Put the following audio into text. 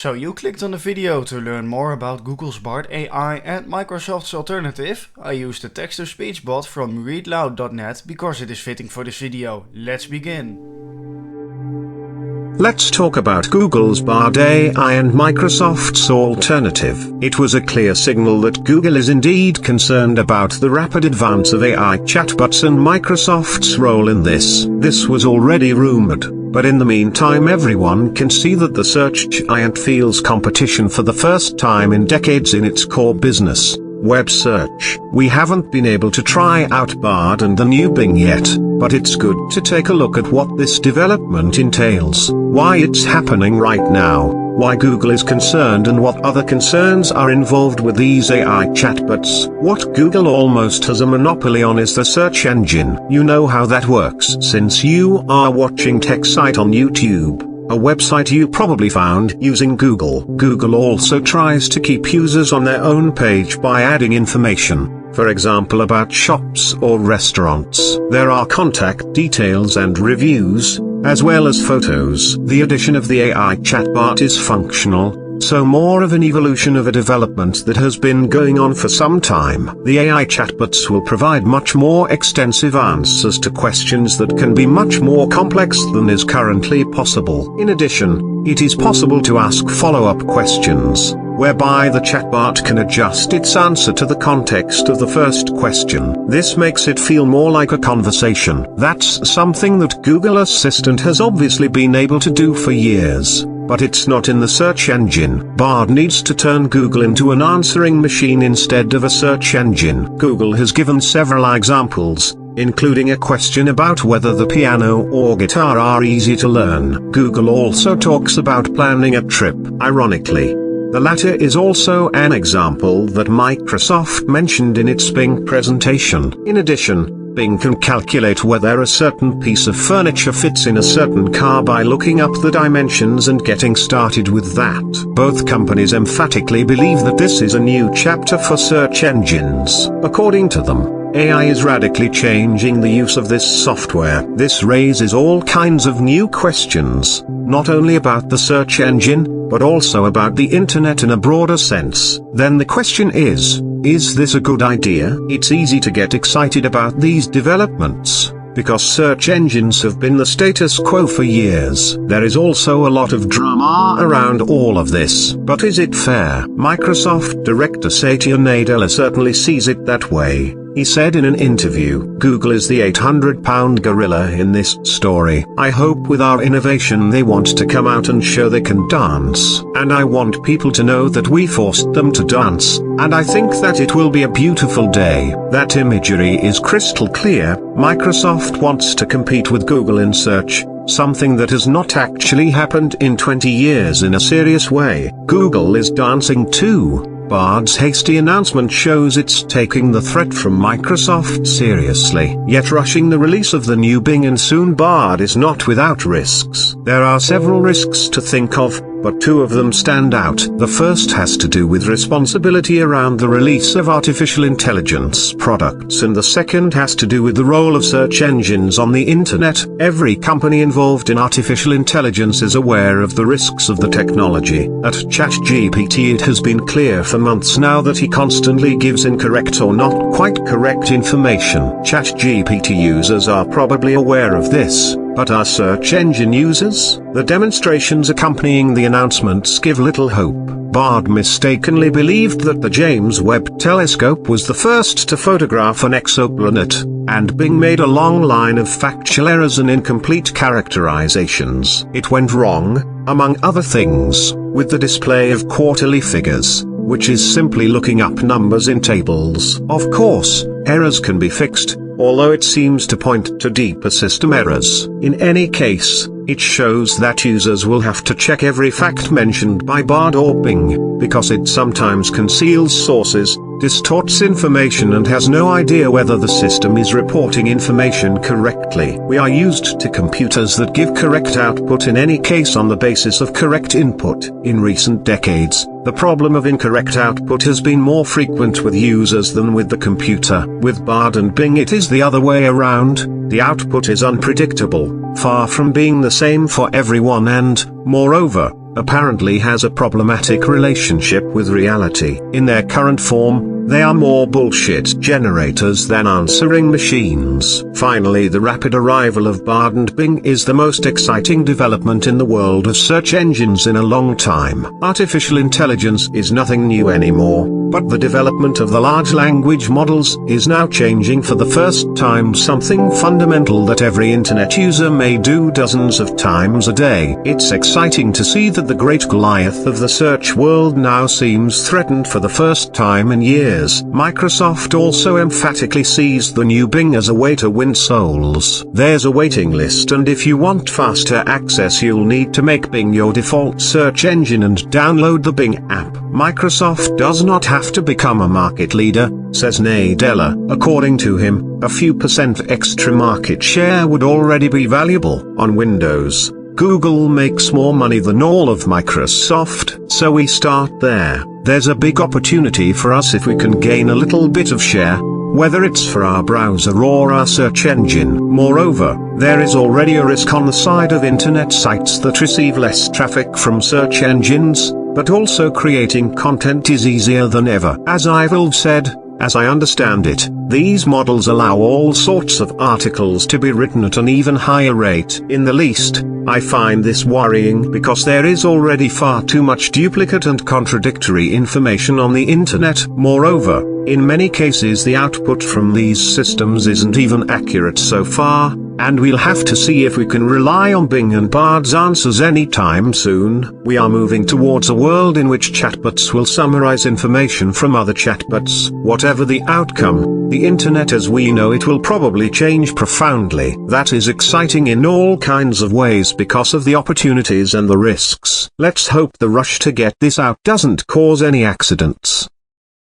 So you clicked on the video to learn more about Google's Bard AI and Microsoft's alternative. I used the text-to-speech bot from readloud.net because it is fitting for this video. Let's begin. Let's talk about Google's Bard AI and Microsoft's alternative. It was a clear signal that Google is indeed concerned about the rapid advance of AI chatbots and Microsoft's role in this. This was already rumored, but in the meantime everyone can see that the search giant feels competition for the first time in decades in its core business, web search. We haven't been able to try out Bard and the new Bing yet, but it's good to take a look at what this development entails, why it's happening right now, why Google is concerned and what other concerns are involved with these AI chatbots. What Google almost has a monopoly on is the search engine. You know how that works since you are watching tech site on YouTube, a website you probably found using Google. Google also tries to keep users on their own page by adding information, for example about shops or restaurants. There are contact details and reviews, as well as photos. The addition of the AI chatbot is functional, so more of an evolution of a development that has been going on for some time. The AI chatbots will provide much more extensive answers to questions that can be much more complex than is currently possible. In addition, it is possible to ask follow-up questions, whereby the chatbot can adjust its answer to the context of the first question. This makes it feel more like a conversation. That's something that Google Assistant has obviously been able to do for years, but it's not in the search engine. Bard needs to turn Google into an answering machine instead of a search engine. Google has given several examples, including a question about whether the piano or guitar are easy to learn. Google also talks about planning a trip. Ironically, the latter is also an example that Microsoft mentioned in its Bing presentation. In addition, Bing can calculate whether a certain piece of furniture fits in a certain car by looking up the dimensions and getting started with that. Both companies emphatically believe that this is a new chapter for search engines. According to them, AI is radically changing the use of this software. This raises all kinds of new questions, not only about the search engine, but also about the internet in a broader sense. Then the question is this a good idea? It's easy to get excited about these developments, because search engines have been the status quo for years. There is also a lot of drama around all of this. But is it fair? Microsoft director Satya Nadella certainly sees it that way. He said in an interview, "Google is the 800-pound gorilla in this story. I hope with our innovation they want to come out and show they can dance. And I want people to know that we forced them to dance, and I think that it will be a beautiful day." That imagery is crystal clear. Microsoft wants to compete with Google in search, something that has not actually happened in 20 years in a serious way. Google is dancing too. Bard's hasty announcement shows it's taking the threat from Microsoft seriously. Yet rushing the release of the new Bing and soon Bard is not without risks. There are several risks to think of, but two of them stand out. The first has to do with responsibility around the release of artificial intelligence products, and the second has to do with the role of search engines on the internet. Every company involved in artificial intelligence is aware of the risks of the technology. At ChatGPT it has been clear for months now that he constantly gives incorrect or not quite correct information. ChatGPT users are probably aware of this, but are search engine users? The demonstrations accompanying the announcements give little hope. Bard mistakenly believed that the James Webb Telescope was the first to photograph an exoplanet, and Bing made a long line of factual errors and incomplete characterizations. It went wrong, among other things, with the display of quarterly figures, which is simply looking up numbers in tables. Of course, errors can be fixed, although it seems to point to deeper system errors. In any case, it shows that users will have to check every fact mentioned by Bard or Bing, because it sometimes conceals sources, distorts information and has no idea whether the system is reporting information correctly. We are used to computers that give correct output in any case on the basis of correct input. In recent decades, the problem of incorrect output has been more frequent with users than with the computer. With Bard and Bing it is the other way around. The output is unpredictable, far from being the same for everyone and, moreover, apparently has a problematic relationship with reality. In their current form, they are more bullshit generators than answering machines. Finally, the rapid arrival of Bard and Bing is the most exciting development in the world of search engines in a long time. Artificial intelligence is nothing new anymore, but the development of the large language models is now changing for the first time something fundamental that every internet user may do dozens of times a day. It's exciting to see that the great Goliath of the search world now seems threatened for the first time in years. Microsoft also emphatically sees the new Bing as a way to win souls. There's a waiting list, and if you want faster access you'll need to make Bing your default search engine and download the Bing app. Microsoft does not have to become a market leader, says Nadella. According to him, a few percent extra market share would already be valuable. On Windows, Google makes more money than all of Microsoft, so we start there. There's a big opportunity for us if we can gain a little bit of share, whether it's for our browser or our search engine. Moreover, there is already a risk on the side of internet sites that receive less traffic from search engines, but also creating content is easier than ever. As I've said, as I understand it, these models allow all sorts of articles to be written at an even higher rate. In the least, I find this worrying because there is already far too much duplicate and contradictory information on the internet. Moreover, in many cases the output from these systems isn't even accurate so far, and we'll have to see if we can rely on Bing and Bard's answers anytime soon. We are moving towards a world in which chatbots will summarize information from other chatbots. Whatever the outcome, the internet as we know it will probably change profoundly. That is exciting in all kinds of ways because of the opportunities and the risks. Let's hope the rush to get this out doesn't cause any accidents.